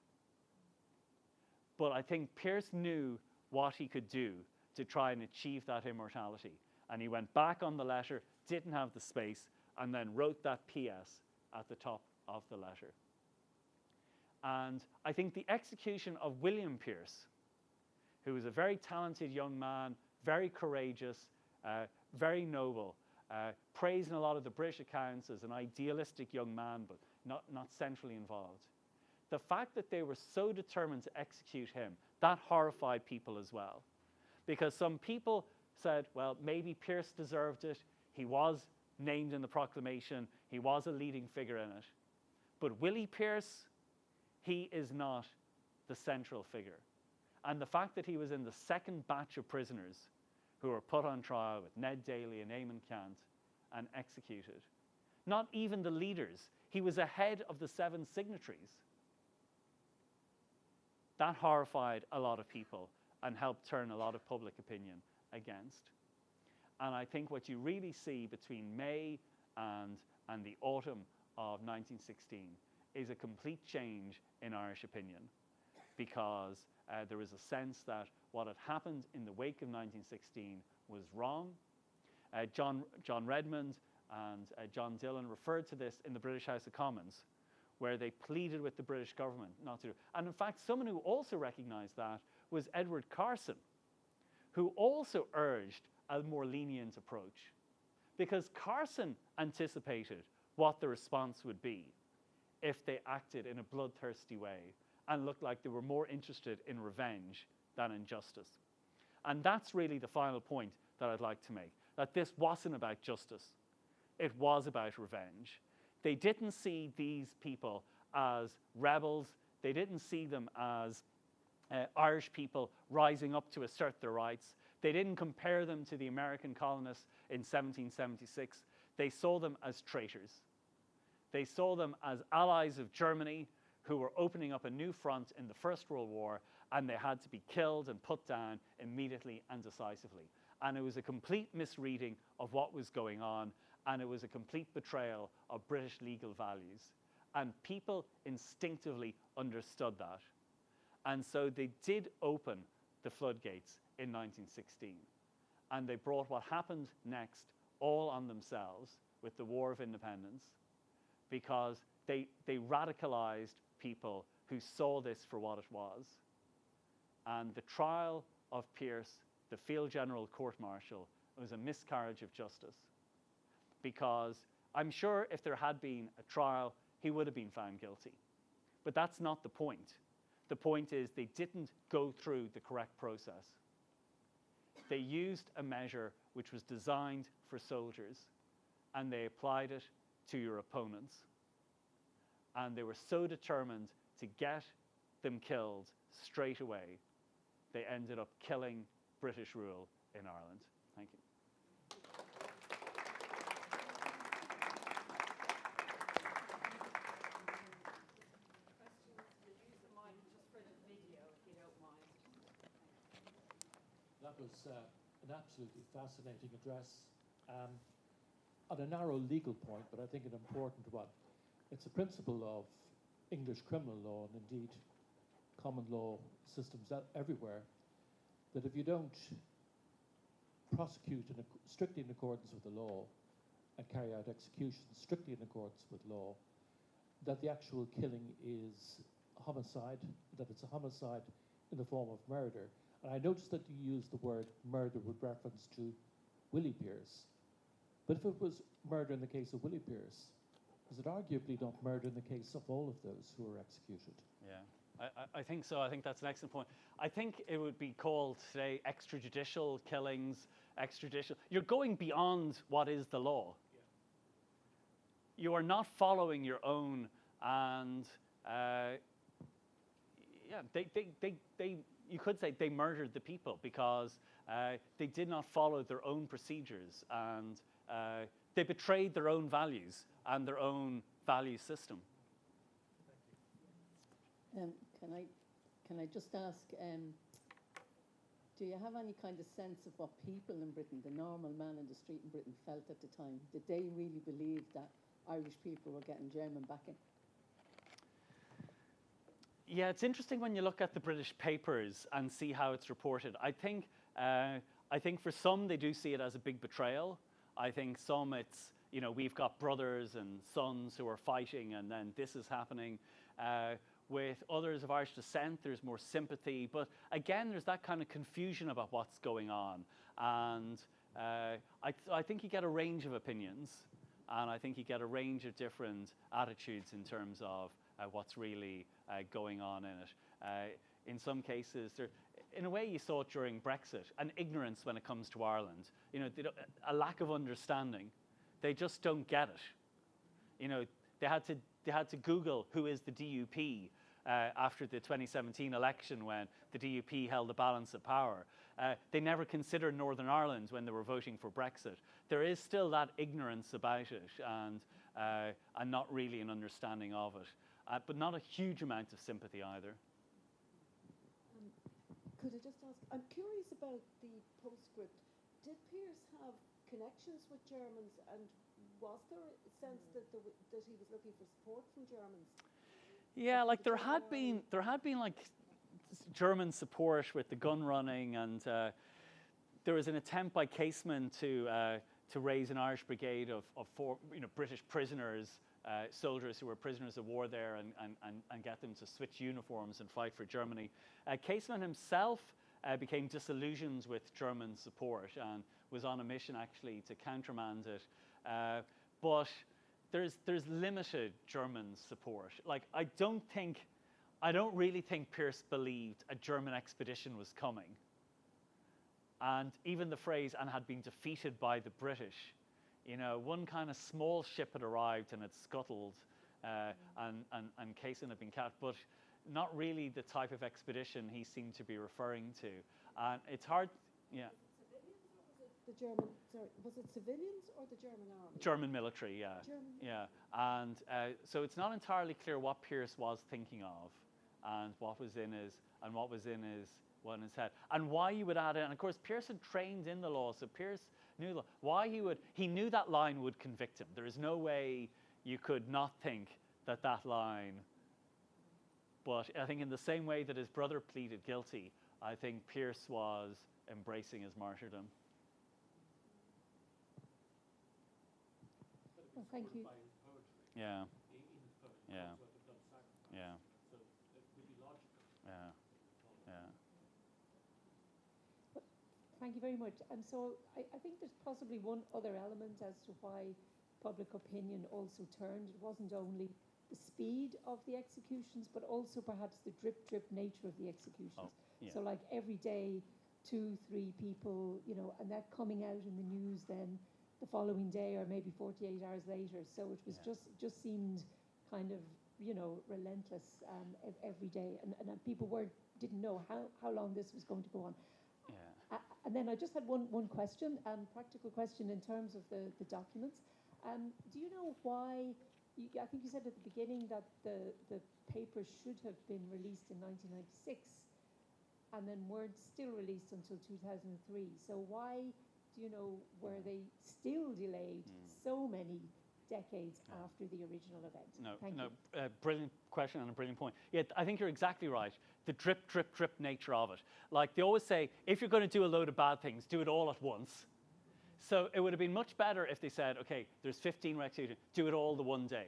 But I think Pearse knew what he could do to try and achieve that immortality. And he went back on the letter, didn't have the space, and then wrote that PS at the top of the letter. And I think the execution of William Pearse, who was a very talented young man, very courageous, very noble, praised in a lot of the British accounts as an idealistic young man, but not centrally involved. The fact that they were so determined to execute him, that horrified people as well. Because some people said, well, maybe Pearse deserved it. He was named in the proclamation. He was a leading figure in it. But Willie Pearse, he is not the central figure. And the fact that he was in the second batch of prisoners who were put on trial with Ned Daly and Eamon Cant and executed, not even the leaders, he was ahead of the 7 signatories. That horrified a lot of people and helped turn a lot of public opinion against. And I think what you really see between May and the autumn of 1916 is a complete change in Irish opinion, because there was a sense that what had happened in the wake of 1916 was wrong. John Redmond and John Dillon referred to this in the British House of Commons, where they pleaded with the British government not to do it. And in fact, someone who also recognized that was Edward Carson, who also urged a more lenient approach, because Carson anticipated what the response would be if they acted in a bloodthirsty way and looked like they were more interested in revenge than in justice. And that's really the final point that I'd like to make, that this wasn't about justice. It was about revenge. They didn't see these people as rebels. They didn't see them as Irish people rising up to assert their rights. They didn't compare them to the American colonists in 1776. They saw them as traitors. They saw them as allies of Germany who were opening up a new front in the First World War, and they had to be killed and put down immediately and decisively. And it was a complete misreading of what was going on, and it was a complete betrayal of British legal values. And people instinctively understood that. And so they did open the floodgates in 1916. And they brought what happened next all on themselves with the War of Independence, because they radicalized people who saw this for what it was. And the trial of Pearse, the Field General Court Martial, was a miscarriage of justice. Because I'm sure if there had been a trial, he would have been found guilty. But that's not the point. The point is they didn't go through the correct process. They used a measure which was designed for soldiers, and they applied it to your opponents. And they were so determined to get them killed straight away, they ended up killing British rule in Ireland. Thank you. That was an absolutely fascinating address on a narrow legal point, but I think an important one. It's a principle of English criminal law, and indeed common law systems everywhere, that if you don't prosecute strictly in accordance with the law and carry out executions strictly in accordance with law, that the actual killing is homicide, that it's a homicide in the form of murder. And I noticed that you used the word murder with reference to Willie Pearse. But if it was murder in the case of Willie Pearse, is it arguably not murder in the case of all of those who were executed? Yeah. I think so. I think that's an excellent point. I think it would be called today extrajudicial killings, extrajudicial. You're going beyond what is the law. Yeah. You are not following your own, and you could say they murdered the people because they did not follow their own procedures, and they betrayed their own values and their own value system. Can I just ask, do you have any kind of sense of what people in Britain, the normal man in the street in Britain, felt at the time? Did they really believe that Irish people were getting German backing? Yeah, it's interesting when you look at the British papers and see how it's reported. I think for some they do see it as a big betrayal. I think some it's, we've got brothers and sons who are fighting and then this is happening. With others of Irish descent, there's more sympathy. But again, there's that kind of confusion about what's going on. And I think you get a range of opinions. And I think you get a range of different attitudes in terms of what's really going on in it. In some cases, in a way you saw it during Brexit, an ignorance when it comes to Ireland. A lack of understanding. They just don't get it. They had to Google who is the DUP after the 2017 election when the DUP held the balance of power. They never considered Northern Ireland when they were voting for Brexit. There is still that ignorance about it and not really an understanding of it, but not a huge amount of sympathy either. Could I just ask, I'm curious about the postscript. Did Pearse have connections with Germans, and was there a sense that he was looking for support from Germans? Yeah, like there had been like German support with the gun running, and there was an attempt by Casement to raise an Irish brigade of four, British prisoners, soldiers who were prisoners of war there, and get them to switch uniforms and fight for Germany. Casement himself became disillusioned with German support and was on a mission actually to countermand it. But there's limited German support. Like I don't really think Pearse believed a German expedition was coming. And even the phrase "and had been defeated by the British," one kind of small ship had arrived and had scuttled, and Casement had been captured, but not really the type of expedition he seemed to be referring to. And it's hard, yeah. Was it civilians or the German army? German military, yeah. German. Yeah, and so it's not entirely clear what Pearse was thinking of, and what was in his head, and why you would add it. And of course, Pearse had trained in the law, so Pearse knew why he knew that line would convict him. There is no way you could not think that line. But I think in the same way that his brother pleaded guilty, I think Pearse was embracing his martyrdom. Well, thank you. Yeah. Yeah. Yeah. Yeah. Yeah. Thank you very much. And so I think there's possibly one other element as to why public opinion also turned. It wasn't only the speed of the executions, but also perhaps the drip nature of the executions. Oh, yeah. So like every day, 2, 3 people, and that coming out in the news then the following day or maybe 48 hours later. So it was just seemed kind of, relentless every day. And people didn't know how long this was going to go on. Yeah. And then I just had one question, practical question in terms of the documents. Do you know why, I think you said at the beginning that the papers should have been released in 1996 and then weren't still released until 2003. So why, were they still delayed so many decades after the original event? Thank you. Brilliant question and a brilliant point. Yeah, I think you're exactly right. The drip nature of it. Like they always say, if you're going to do a load of bad things, do it all at once. So it would have been much better if they said, okay, there's 15 executions, do it all the one day.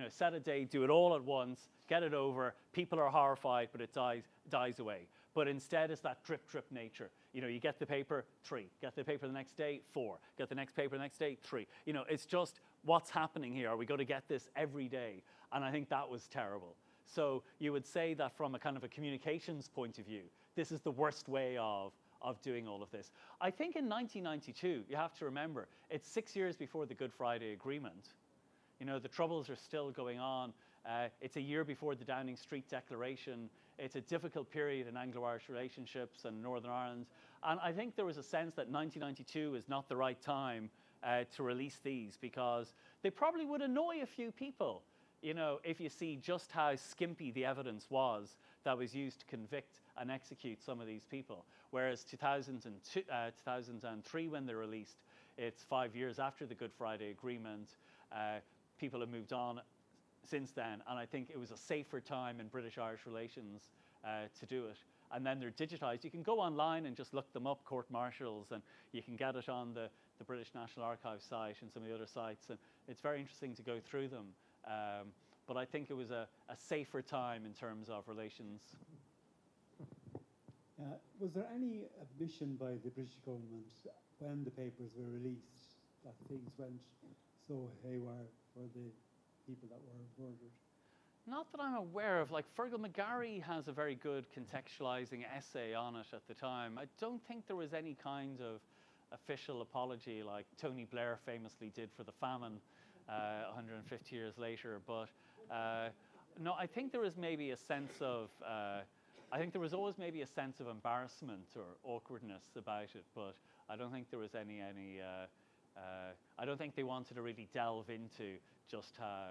Set a day, do it all at once, get it over. People are horrified, but it dies away. But instead, it's that drip nature. You get the paper, 3. Get the paper the next day, 4. Get the next paper the next day, 3. It's just what's happening here. Are we going to get this every day? And I think that was terrible. So you would say that from a kind of a communications point of view, this is the worst way of doing all of this. I think in 1992, you have to remember, it's 6 years before the Good Friday Agreement. You know, the Troubles are still going on. It's a year before the Downing Street Declaration. It's a difficult period in Anglo-Irish relationships and Northern Ireland. And I think there was a sense that 1992 is not the right time to release these, because they probably would annoy a few people, you know, if you see just how skimpy the evidence was that was used to convict and execute some of these people. Whereas 2003, when they're released, it's 5 years after the Good Friday Agreement. People have moved on since then, and I think it was a safer time in British-Irish relations to do it. And then they're digitized. You can go online and just look them up, Court Marshals, and you can get it on the British National Archives site and some of the other sites, and it's very interesting to go through them. But I think it was a safer time in terms of relations. Was there any admission by the British government when the papers were released that things went so haywire for the people that were murdered? Not that I'm aware of. Like, Fergal McGarry has a very good contextualizing essay on it at the time. I don't think there was any kind of official apology like Tony Blair famously did for the famine 150 years later. But no, I think there was maybe a sense of, I think there was always maybe a sense of embarrassment or awkwardness about it, but I don't think there was any I don't think they wanted to really delve into just how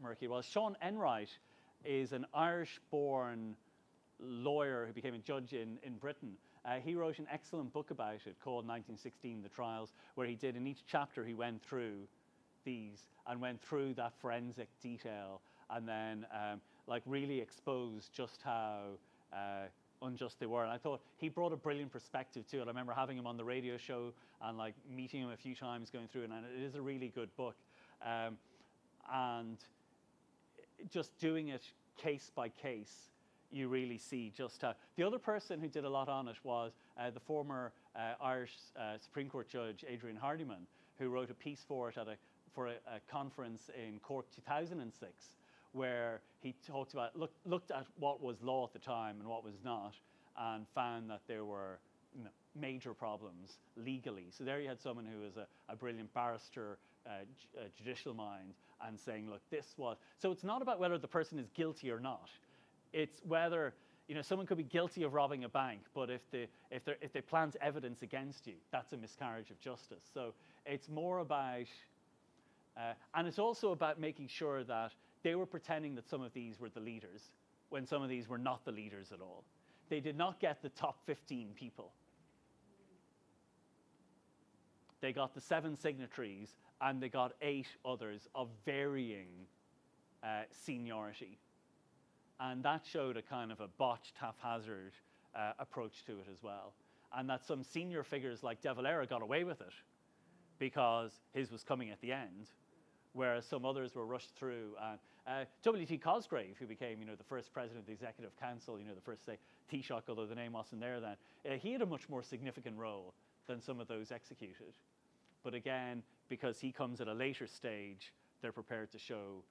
murky it was. Sean Enright is an Irish-born lawyer who became a judge in Britain. He wrote an excellent book about it called 1916, The Trials, where he did, in each chapter he went through these and went through that forensic detail, and then like really exposed just how unjust they were. And I thought he brought a brilliant perspective to it. I remember having him on the radio show and like meeting him a few times going through it, and it is a really good book. And just doing it case by case, you really see just how. The other person who did a lot on it was the former Irish Supreme Court Judge Adrian Hardiman, who wrote a piece for it for a conference in Cork 2006, where he talked about, looked at what was law at the time and what was not, and found that there were major problems legally. So there you had someone who was a brilliant barrister, judicial mind, and saying, look, this was. So it's not about whether the person is guilty or not. It's whether, someone could be guilty of robbing a bank, but if they plant evidence against you, that's a miscarriage of justice. So it's more about, and it's also about making sure that they were pretending that some of these were the leaders when some of these were not the leaders at all. They did not get the top 15 people. They got the 7 signatories, and they got 8 others of varying seniority. And that showed a kind of a botched, haphazard approach to it as well. And that some senior figures like De Valera got away with it because his was coming at the end, whereas some others were rushed through. W.T. Cosgrave, who became, the first president of the Executive Council, the first, say, Taoiseach, although the name wasn't there then, he had a much more significant role than some of those executed. But again, because he comes at a later stage, they're prepared to show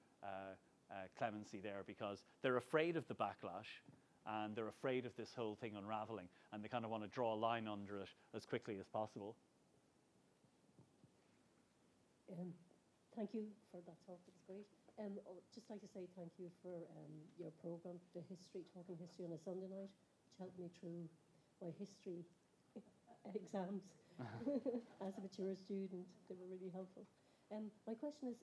clemency there because they're afraid of the backlash and they're afraid of this whole thing unraveling, and they kind of want to draw a line under it as quickly as possible. Thank you for that talk. It was great. I'd just like to say thank you for your program, Talking History on a Sunday night, which helped me through my history exams as a mature student. They were really helpful. My question is,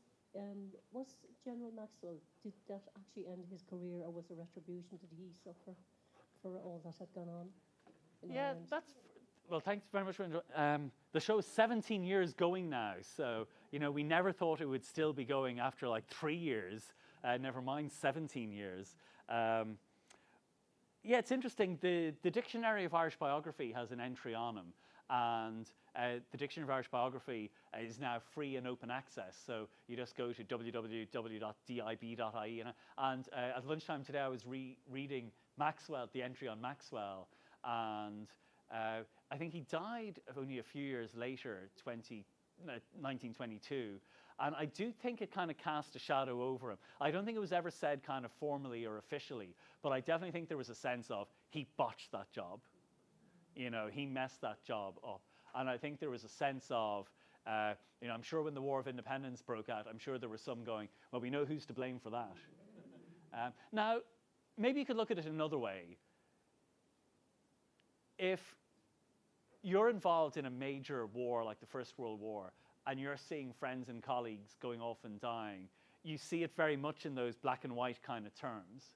was General Maxwell, did that actually end his career, or was it retribution? Did he suffer for all that had gone on in Ireland? Well, thanks very much for the show's 17 years going now, so we never thought it would still be going after like 3 years, never mind 17 years. It's interesting. The Dictionary of Irish Biography has an entry on him, and the Dictionary of Irish Biography is now free and open access. So you just go to www.dib.ie, and at lunchtime today I was reading Maxwell, the entry on Maxwell, and I think he died only a few years later, 1922, And I do think it kind of cast a shadow over him. I don't think it was ever said kind of formally or officially, but I definitely think there was a sense of he botched that job. You know, he messed that job up. And I think there was a sense of, you know, I'm sure when the War of Independence broke out, I'm sure there was some going, well, we know who's to blame for that. Now, maybe you could look at it another way. If you're involved in a major war like the First World War, and you're seeing friends and colleagues going off and dying, you see it very much in those black and white kind of terms.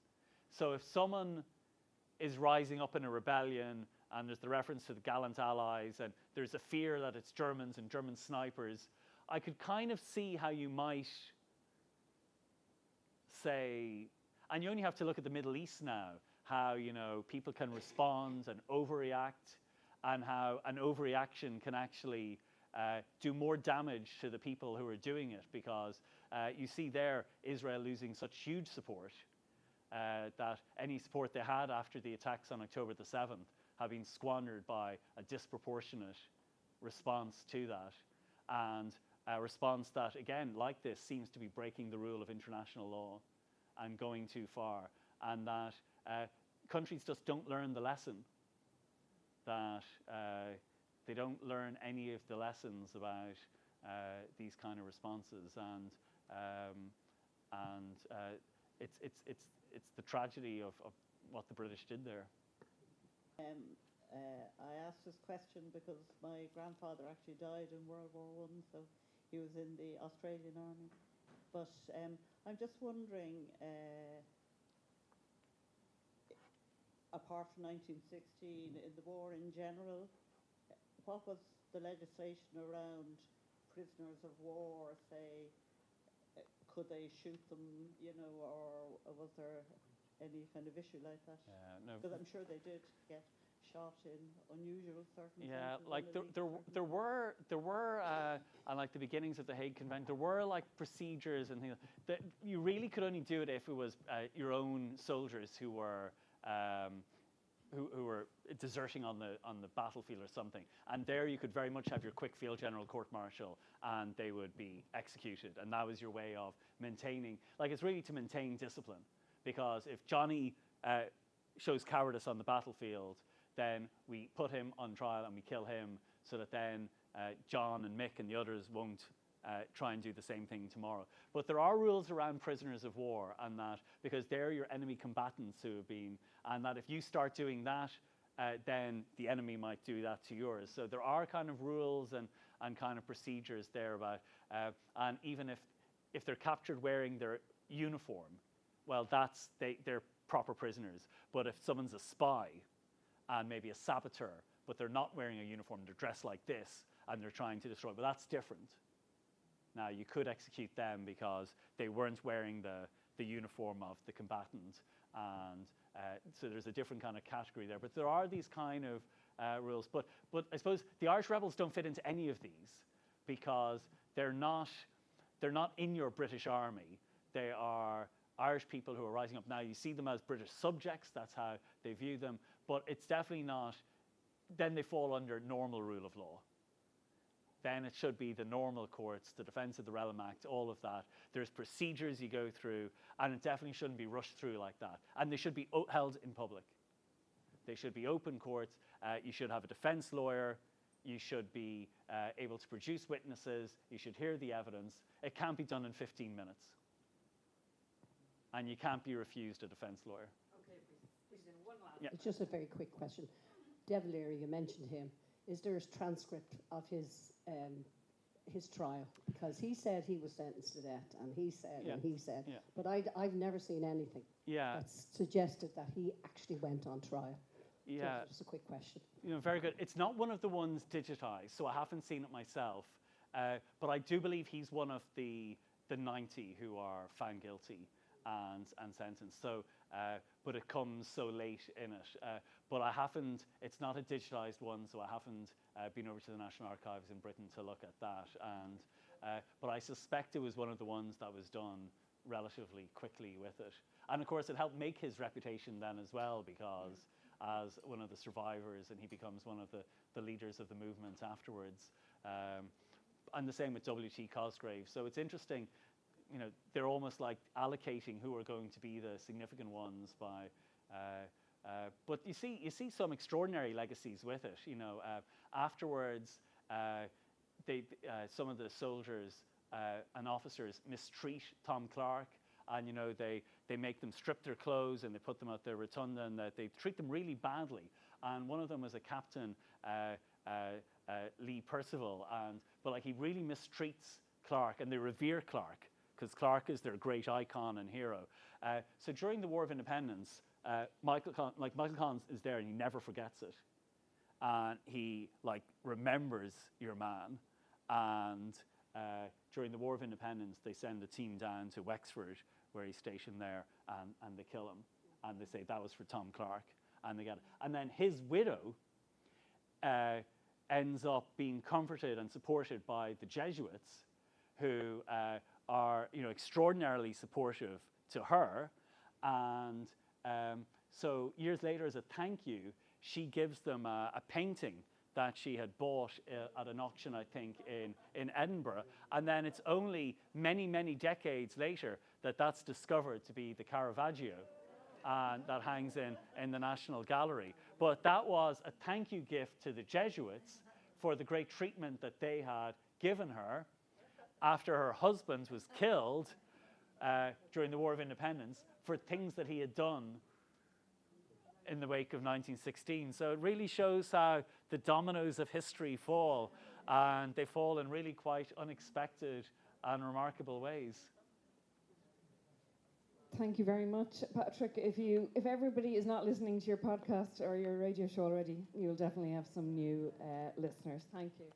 So if someone is rising up in a rebellion, and there's the reference to the gallant allies, and there's a fear that it's Germans and German snipers, I could kind of see how you might say, and you only have to look at the Middle East now, how, you know, people can respond and overreact, and how an overreaction can actually do more damage to the people who are doing it, because you see there Israel losing such huge support that any support they had after the attacks on October the 7th have been squandered by a disproportionate response to that, and a response that, again, like this, seems to be breaking the rule of international law and going too far, and that countries just don't learn the lesson, that they don't learn any of the lessons about these kind of responses, and it's the tragedy of what the British did there. I asked this question because my grandfather actually died in World War I, so he was in the Australian Army. But I'm just wondering, apart from 1916, in the war in general, what was the legislation around prisoners of war, say, could they shoot them, you know, or was there any kind of issue like that? No. Because I'm sure they did get shot in unusual circumstances. Yeah, like there were and like the beginnings of the Hague Convention, there were like procedures and things that you really could only do it if it was your own soldiers who were deserting on the battlefield or something, and there you could very much have your quick field general court-martial, and they would be executed, and that was your way of maintaining, like, it's really to maintain discipline, because if Johnny shows cowardice on the battlefield, then we put him on trial and we kill him, so that then John and Mick and the others won't try and do the same thing tomorrow. But there are rules around prisoners of war, and that because they're your enemy combatants who have been, and that if you start doing that, then the enemy might do that to yours. So there are kind of rules and kind of procedures there about, and even if they're captured wearing their uniform, well, they're proper prisoners. But if someone's a spy and maybe a saboteur, but they're not wearing a uniform, they're dressed like this, and they're trying to destroy, but that's different. Now, you could execute them because they weren't wearing the uniform of the combatant, and so there's a different kind of category there. But there are these kind of rules. But I suppose the Irish rebels don't fit into any of these, because they're not in your British army. They are Irish people who are rising up. Now, you see them as British subjects, that's how they view them, but it's definitely not, then they fall under normal rule of law. Then it should be the normal courts, the Defence of the Realm Act, all of that. There's procedures you go through, and it definitely shouldn't be rushed through like that. And they should be held in public. They should be open courts. You should have a defence lawyer. You should be able to produce witnesses. You should hear the evidence. It can't be done in 15 minutes. And you can't be refused a defence lawyer. Okay, please, in one last. Yeah. It's just a very quick question. De Valera, you mentioned him. Is there a transcript of his trial? Because he said he was sentenced to death, and he said, Yeah. and he said. Yeah. But I've never seen anything Yeah. that suggested that he actually went on trial. Yeah. So just a quick question. You know, very good. It's not one of the ones digitized, so I haven't seen it myself. But I do believe he's one of the 90 who are found guilty and sentenced. So, but it comes so late in it. But I haven't, it's not a digitized one, so I haven't been over to the National Archives in Britain to look at that. And but I suspect it was one of the ones that was done relatively quickly with it. And of course, it helped make his reputation then as well, because as one of the survivors, and he becomes one of the leaders of the movement afterwards. and the same with W.T. Cosgrave. So it's interesting, you know, they're almost like allocating who are going to be the significant ones by. But you see some extraordinary legacies with it. You know, afterwards, some of the soldiers and officers mistreat Tom Clark, and you know they make them strip their clothes and they put them out their rotunda, and they treat them really badly. And one of them was a captain, Lee Percival, but like he really mistreats Clark, and they revere Clark because Clark is their great icon and hero. So during the War of Independence, Michael Collins is there and he never forgets it, and he like remembers your man. And during the War of Independence, they send a team down to Wexford where he's stationed there, and they kill him, and they say that was for Tom Clark, and they get it. And then his widow ends up being comforted and supported by the Jesuits, who are, you know, extraordinarily supportive to her. And so years later, as a thank you, she gives them a painting that she had bought at an auction, I think, in Edinburgh. And then it's only many, many decades later that that's discovered to be the Caravaggio, and that hangs in the National Gallery. But that was a thank you gift to the Jesuits for the great treatment that they had given her after her husband was killed during the War of Independence for things that he had done in the wake of 1916. So it really shows how the dominoes of history fall, and they fall in really quite unexpected and remarkable ways. Thank you very much, Patrick. If everybody is not listening to your podcast or your radio show already, you'll definitely have some new listeners. Thank you.